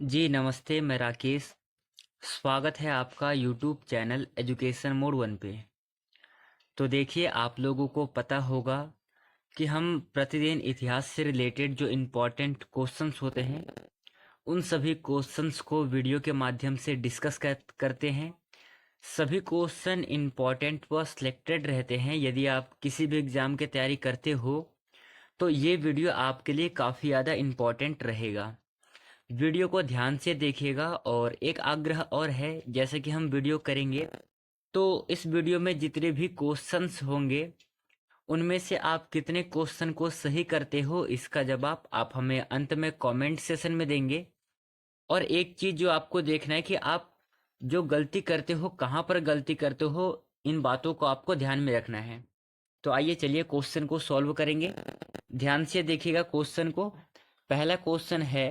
जी नमस्ते, मैं राकेश। स्वागत है आपका YouTube channel education mode one पे। तो देखिए, आप लोगों को पता होगा कि हम प्रतिदिन इतिहास से रिलेटेड जो इम्पोर्टेंट क्वेश्चंस होते हैं उन सभी क्वेश्चंस को वीडियो के माध्यम से डिस्कस करते हैं। सभी क्वेश्चन इम्पोर्टेंट व सिलेक्टेड रहते हैं। यदि आप किसी भी एग्ज़ाम की तैयारी करते हो तो ये वीडियो आपके लिए काफ़ी ज़्यादा इम्पोर्टेंट रहेगा। वीडियो को ध्यान से देखिएगा। और एक आग्रह और है, जैसे कि हम वीडियो करेंगे तो इस वीडियो में जितने भी क्वेश्चंस होंगे उनमें से आप कितने क्वेश्चन को सही करते हो इसका जवाब आप हमें अंत में कमेंट सेशन में देंगे। और एक चीज़ जो आपको देखना है कि आप जो गलती करते हो, कहाँ पर गलती करते हो, इन बातों को आपको ध्यान में रखना है। तो आइए चलिए क्वेश्चन को सॉल्व करेंगे। ध्यान से देखिएगा क्वेश्चन को। पहला क्वेश्चन है,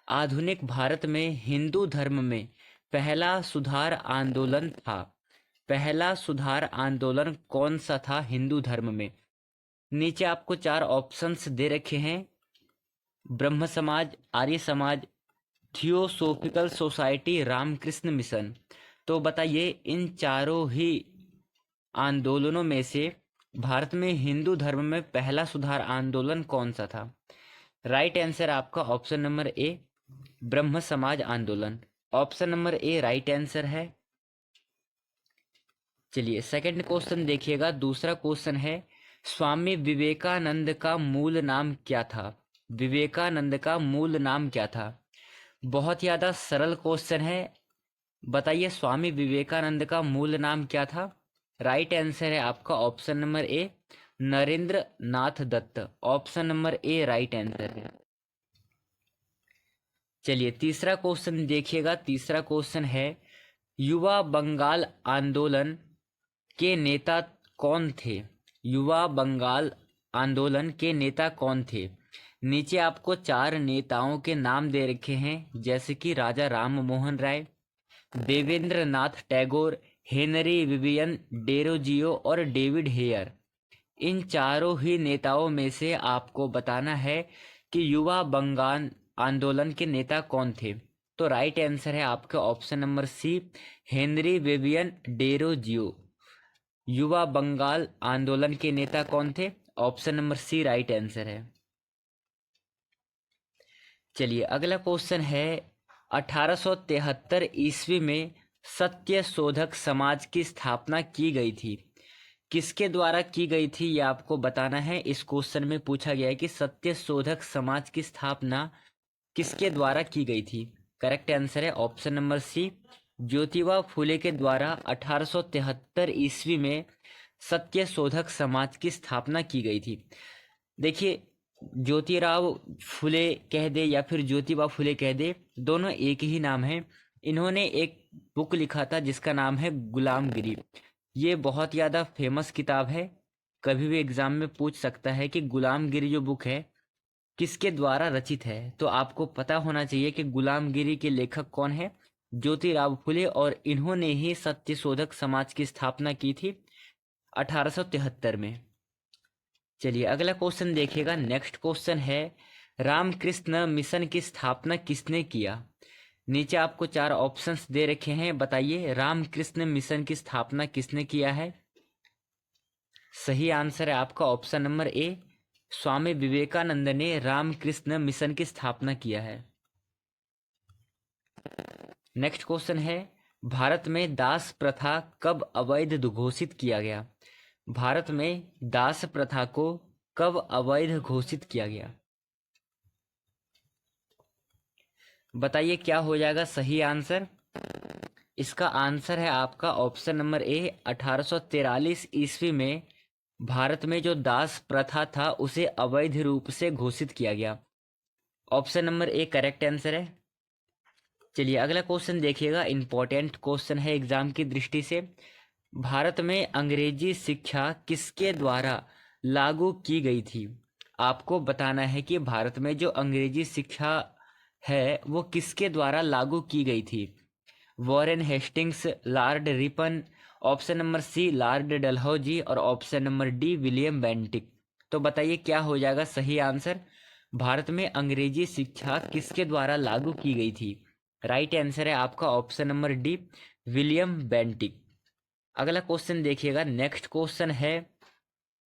आधुनिक भारत में हिंदू धर्म में पहला सुधार आंदोलन था। पहला सुधार आंदोलन कौन सा था हिंदू धर्म में? नीचे आपको चार ऑप्शंस दे रखे हैं: ब्रह्म समाज, Arya Samaj, theosophical society, Ramakrishna mission. तो बताइए, इन चारों ही आंदोलनों में से भारत में हिंदू धर्म में पहला सुधार आंदोलन कौन सा था? राइट आंसर आपका ऑप्शन नंबर ए, ब्रह्म समाज आंदोलन। Option number A right answer है। चलिए सेकंड क्वेश्चन देखिएगा। दूसरा क्वेश्चन है, स्वामी विवेकानंद का मूल नाम क्या था? विवेकानंद का मूल नाम क्या था? बहुत ज़्यादा सरल क्वेश्चन है। बताइए, स्वामी विवेकानंद का मूल नाम क्या था? राइट आंसर है आपका option number A, Narendra Nath Dutt. Option number A right answer है। चलिए तीसरा क्वेश्चन देखिएगा। तीसरा क्वेश्चन है, युवा बंगाल आंदोलन के नेता कौन थे? युवा बंगाल आंदोलन के नेता कौन थे? नीचे आपको चार नेताओं के नाम दे रखे हैं, जैसे कि राजा राम मोहन राय, Devendra Nath Tagore, Henry Vivian Derozio और डेविड हेयर। इन चारों ही नेताओं में से आपको बताना है कि युवा बंगाल आंदोलन के नेता कौन थे। तो राइट आंसर है आपका option number C, Henry Vivian Derozio. युवा बंगाल आंदोलन के नेता कौन थे? Option number C right answer है। चलिए अगला क्वेश्चन है, 1873 ईस्वी में सत्य शोधक समाज की स्थापना की गई थी। किसके द्वारा की गई थी ये आपको बताना है। इस क्वेश्चन में पूछा गया है कि सत्य शोधक समाज की स्थापना किसके द्वारा की गई थी। करेक्ट आंसर है ऑप्शन नंबर सी, ज्योतिबा फुले के द्वारा 1873 ईस्वी में सत्य शोधक समाज की स्थापना की गई थी। देखिए, ज्योतिराव फुले कह दे या फिर ज्योतिबा फुले कह दे, दोनों एक ही नाम है। इन्होंने एक बुक लिखा था जिसका नाम है गुलामगिरी। ये बहुत ज़्यादा फेमस किताब है। कभी भी एग्जाम में पूछ सकता है कि गुलामगिरी जो बुक है किसके द्वारा रचित है। तो आपको पता होना चाहिए कि गुलामगिरी के लेखक कौन है, ज्योतिराव फुले। और इन्होंने ही सत्यशोधक समाज की स्थापना की थी 1873 में। चलिए अगला क्वेश्चन देखिएगा। नेक्स्ट क्वेश्चन है, रामकृष्ण मिशन की स्थापना किसने किया? नीचे आपको चार ऑप्शंस दे रखे हैं। बताइए, रामकृष्ण मिशन की स्थापना किसने किया है? सही आंसर है आपका ऑप्शन नंबर ए, स्वामी विवेकानंद ने रामकृष्ण मिशन की स्थापना किया है। नेक्स्ट क्वेश्चन है, भारत में दास प्रथा कब अवैध घोषित किया गया? भारत में दास प्रथा को कब अवैध घोषित किया गया? बताइए क्या हो जाएगा सही आंसर। इसका आंसर है आपका ऑप्शन नंबर ए, 1843 ईस्वी में भारत में जो दास प्रथा था उसे अवैध रूप से घोषित किया गया। Option number A correct answer है। चलिए अगला क्वेश्चन देखिएगा। इंपॉर्टेंट क्वेश्चन है एग्जाम की दृष्टि से। भारत में अंग्रेजी शिक्षा किसके द्वारा लागू की गई थी? आपको बताना है कि भारत में जो अंग्रेजी शिक्षा है वो किसके द्वारा लागू की गई थी। Warren Hastings, Lord Ripon, option number C Lord Dalhousie और option number D William Bentinck. तो बताइए क्या हो जाएगा सही आंसर। भारत में अंग्रेजी शिक्षा किसके द्वारा लागू की गई थी? राइट आंसर है आपका option number D, William Bentinck. अगला क्वेश्चन देखिएगा, नेक्स्ट क्वेश्चन है,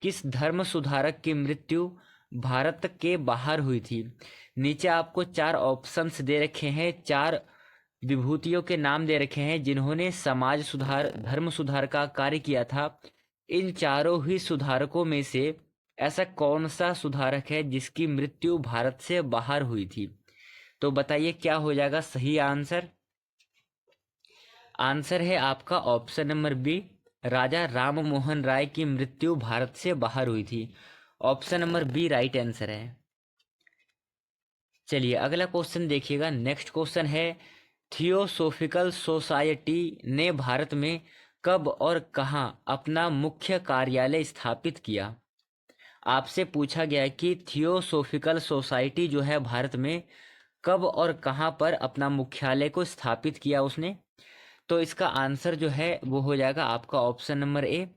किस धर्म सुधारक की मृत्यु भारत के बाहर हुई थी? नीचे आपको चार ऑप्शंस दे रखे हैं, चार विभूतियों के नाम दे रखे हैं जिन्होंने समाज सुधार, धर्म सुधार का कार्य किया था। इन चारों ही सुधारकों में से ऐसा कौन सा सुधारक है जिसकी मृत्यु भारत से बाहर हुई थी? तो बताइए क्या हो जाएगा सही आंसर? आंसर है आपका option number B, Raja Ram Mohan Roy की मृत्यु भारत से बाहर हुई थी। Option number B right answer है। चलिए अगला क्वेश्चन देखिएगा, नेक्स्ट क्वेश्चन है, थियोसोफिकल सोसाइटी ने भारत में कब और कहाँ अपना मुख्य कार्यालय स्थापित किया? आपसे पूछा गया कि थियोसोफिकल सोसाइटी जो है भारत में कब और कहाँ पर अपना मुख्यालय को स्थापित किया उसने? तो इसका आंसर जो है वो हो जाएगा आपका ऑप्शन नंबर ए,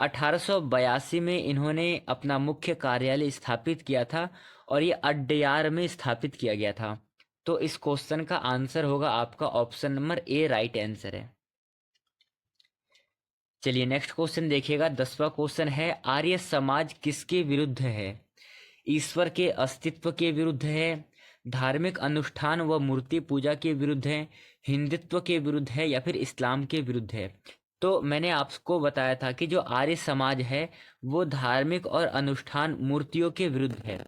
1882 में इन्होंने अपना मुख्य कार्यालय स्थापित किया था और ये अड्डयार में स्थापित किया गया था। तो इस क्वेश्चन का आंसर होगा आपका option number A right answer है। चलिए नेक्स्ट क्वेश्चन देखिएगा, 10वां क्वेश्चन है, आर्य समाज किसके विरुद्ध है? ईश्वर के अस्तित्व के विरुद्ध है, धार्मिक अनुष्ठान व मूर्ति पूजा के विरुद्ध है, हिंदुत्व के विरुद्ध है, या फिर इस्लाम के विरुद्ध है? तो मैंने आपको बताया था कि जो आर्य समाज है वो धार्मिक और अनुष्ठान मूर्तियों के विरुद्ध है,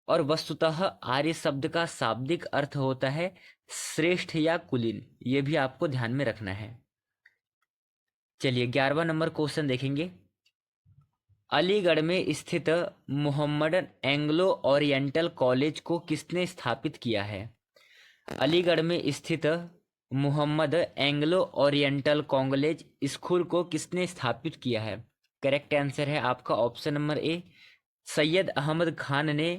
और वस्तुतः आर्य शब्द का शाब्दिक अर्थ होता है श्रेष्ठ या कुलीन, ये भी आपको ध्यान में रखना है। चलिए 11वां नंबर क्वेश्चन देखेंगे, अलीगढ़ में स्थित मोहम्मडन एंग्लो ओरिएंटल कॉलेज को किसने स्थापित किया है? अलीगढ़ में स्थित Mohammad Anglo Oriental college school को किसने स्थापित किया है? करेक्ट आंसर है आपका option number A, Syed Ahmad Khan ने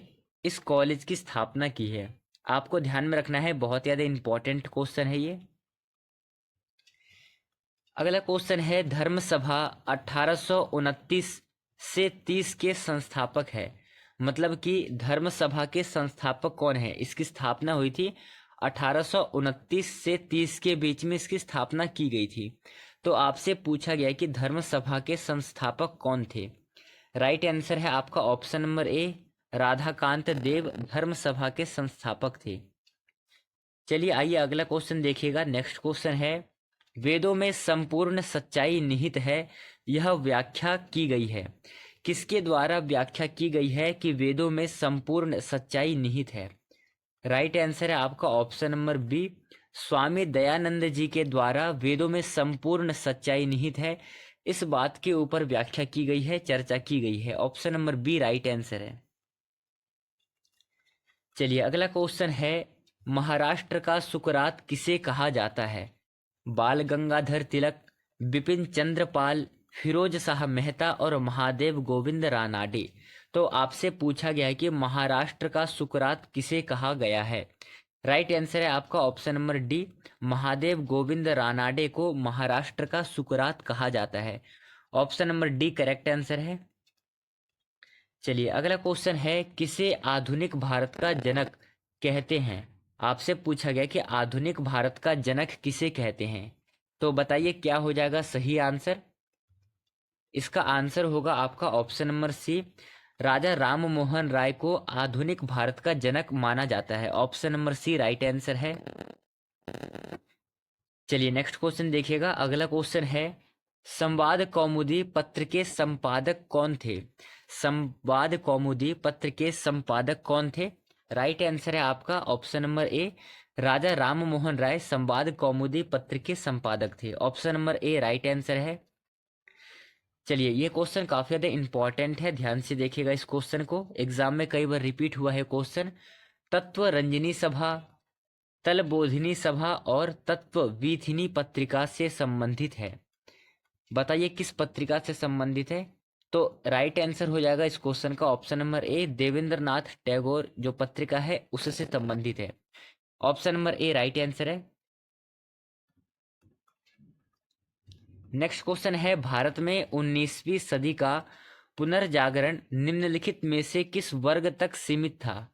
इस कॉलेज की स्थापना की है। आपको ध्यान में रखना है, बहुत ज़्यादा इंपॉर्टेंट क्वेश्चन है ये। अगला क्वेश्चन है, धर्म सभा 1829 से 30 के संस्थापक है, मतलब कि धर्म सभा के संस्थापक कौन है? इसकी स्थापना हुई थी 1829 से 30 के बीच में, इसकी स्थापना की गई थी। तो आपसे पूछा गया कि धर्म सभा के संस्थापक कौन थे? राइट आंसर है आपका ऑप्शन नंबर ए, राधाकांत देव धर्म सभा के संस्थापक थे। चलिए आइए अगला क्वेश्चन देखिएगा, नेक्स्ट क्वेश्चन है, वेदों में संपूर्ण सच्चाई निहित है, यह व्याख्या की गई है? किसके द्वारा व्याख्या की गई है कि वेदों में संपूर्ण सच्चाई निहित है? राइट आंसर है आपका option number B, Swami Dayanand ji के द्वारा वेदों में संपूर्ण सच्चाई निहित है, इस बात के ऊपर व्याख्या की गई है, चर्चा की गई है। Option number B right answer है। चलिए अगला क्वेश्चन है, महाराष्ट्र का सुकरात किसे कहा जाता है? बाल गंगाधर तिलक, बिपिन चंद्र पाल, फिरोज शाह मेहता और महादेव गोविंद रानाडे। तो आपसे पूछा गया है कि महाराष्ट्र का सुकरात किसे कहा गया है? राइट आंसर है आपका option number D, Mahadev Govind Ranade को महाराष्ट्र का सुकरात कहा जाता है। Option number D correct answer है। चलिए अगला क्वेश्चन है, किसे आधुनिक भारत का जनक कहते हैं? आपसे पूछा गया कि आधुनिक भारत का जनक किसे कहते हैं? तो बताइए क्या हो जाएगा सही आंसर? इसका आंसर होगा आपका option number C, Raja Ram Mohan Roy को आधुनिक भारत का जनक माना जाता है। Option number C right answer है। चलिए नेक्स्ट क्वेश्चन देखिएगा, अगला क्वेश्चन है, संवाद कौमुदी पत्र के संपादक कौन थे? संवाद कौमुदी पत्र के संपादक कौन थे? राइट आंसर है आपका ऑप्शन नंबर ए, राजा राम मोहन राय संवाद कौमुदी पत्र के संपादक थे। Option number A right answer है। चलिए ये क्वेश्चन काफी ज्यादा इंपॉर्टेंट है, ध्यान से देखिएगा इस क्वेश्चन को, एग्जाम में कई बार रिपीट हुआ है क्वेश्चन। तत्व रंजनी सभा, तलबोधिनी सभा और तत्व वीथिनी पत्रिका से संबंधित है। बताइए किस पत्रिका से संबंधित है? तो राइट आंसर हो जाएगा इस क्वेश्चन का option number A, Devendranath Tagore जो पत्रिका है उससे संबंधित है। Option number A right answer है। नेक्स्ट क्वेश्चन है, भारत में 19वीं सदी का पुनर्जागरण निम्नलिखित में से किस वर्ग तक सीमित था?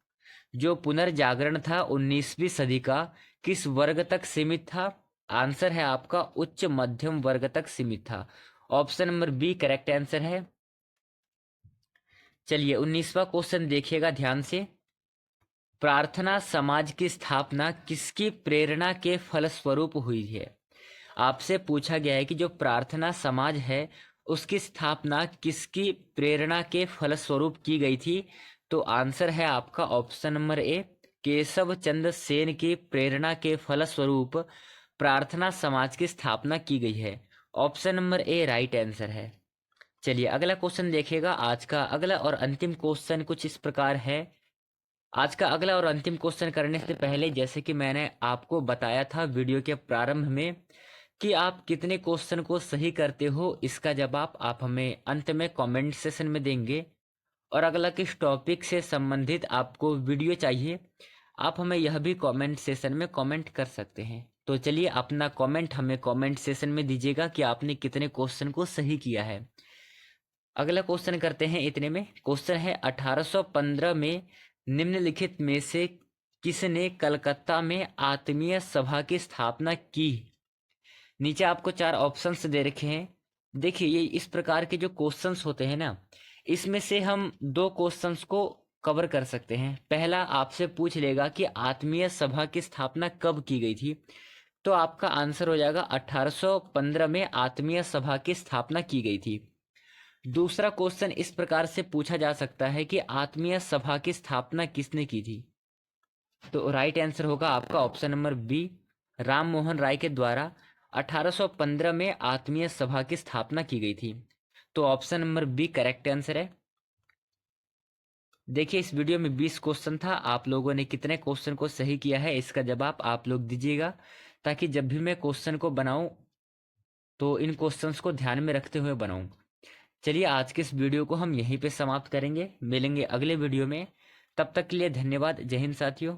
जो पुनर्जागरण था 19वीं सदी का, किस वर्ग तक सीमित था? आंसर है आपका उच्च मध्यम वर्ग तक सीमित था। Option number B correct answer है। चलिए 19वां क्वेश्चन देखिएगा ध्यान से। प्रार्थना समाज की स्थापना किसकी प्रेरणा के फलस्वरूप हुई है? आपसे पूछा गया है कि जो प्रार्थना समाज है उसकी स्थापना किसकी प्रेरणा के फलस्वरूप की गई थी? तो आंसर है आपका ऑप्शन नंबर ए, केशव चंद्र सेन की प्रेरणा के फलस्वरूप प्रार्थना समाज की स्थापना की गई है। Option number A right answer है। चलिए अगला क्वेश्चन देखिएगा। आज का अगला और अंतिम क्वेश्चन कुछ इस प्रकार है। आज का अगला और अंतिम क्वेश्चन करने से पहले जैसे कि मैंने आपको बताया था वीडियो के प्रारंभ में कि आप कितने क्वेश्चन को सही करते हो, इसका जवाब आप हमें अंत में कमेंट सेशन में देंगे। और अगला किस टॉपिक से संबंधित आपको वीडियो चाहिए, आप हमें यह भी कमेंट सेशन में कमेंट कर सकते हैं। तो चलिए अपना कमेंट हमें कमेंट सेशन में दीजिएगा कि आपने कितने क्वेश्चन को सही किया है। अगला क्वेश्चन करते हैं इतने में। क्वेश्चन है 1815 में निम्नलिखित में से किसने कलकत्ता में आत्मीय सभा की स्थापना की? नीचे आपको 4 ऑप्शंस दे रखे हैं। देखिए ये इस प्रकार के जो क्वेश्चंस होते हैं ना, इसमें से हम 2 क्वेश्चंस को कवर कर सकते हैं। पहला आपसे पूछ लेगा कि आत्मीय सभा की स्थापना कब की गई थी, तो आपका आंसर हो जाएगा 1815 में आत्मीय सभा की स्थापना की गई थी। दूसरा क्वेश्चन इस प्रकार से पूछा जा सकता है कि आत्मीय सभा की स्थापना किसने की थी? तो राइट आंसर होगा आपका option number B, Ram Mohan Roy के द्वारा 1815 में आत्मीय सभा की स्थापना की गई थी। तो option number B correct answer है। देखिए इस वीडियो में 20 क्वेश्चन था। आप लोगों ने कितने क्वेश्चन को सही किया है इसका जवाब आप लोग दीजिएगा, ताकि जब भी मैं क्वेश्चन को बनाऊं तो इन क्वेश्चंस को ध्यान में रखते हुए बनाऊं। चलिए आज के इस वीडियो को हम यहीं पे समाप्त करेंगे। मिलेंगे अगले वीडियो में। तब तक के लिए धन्यवाद। जय हिंद साथियों।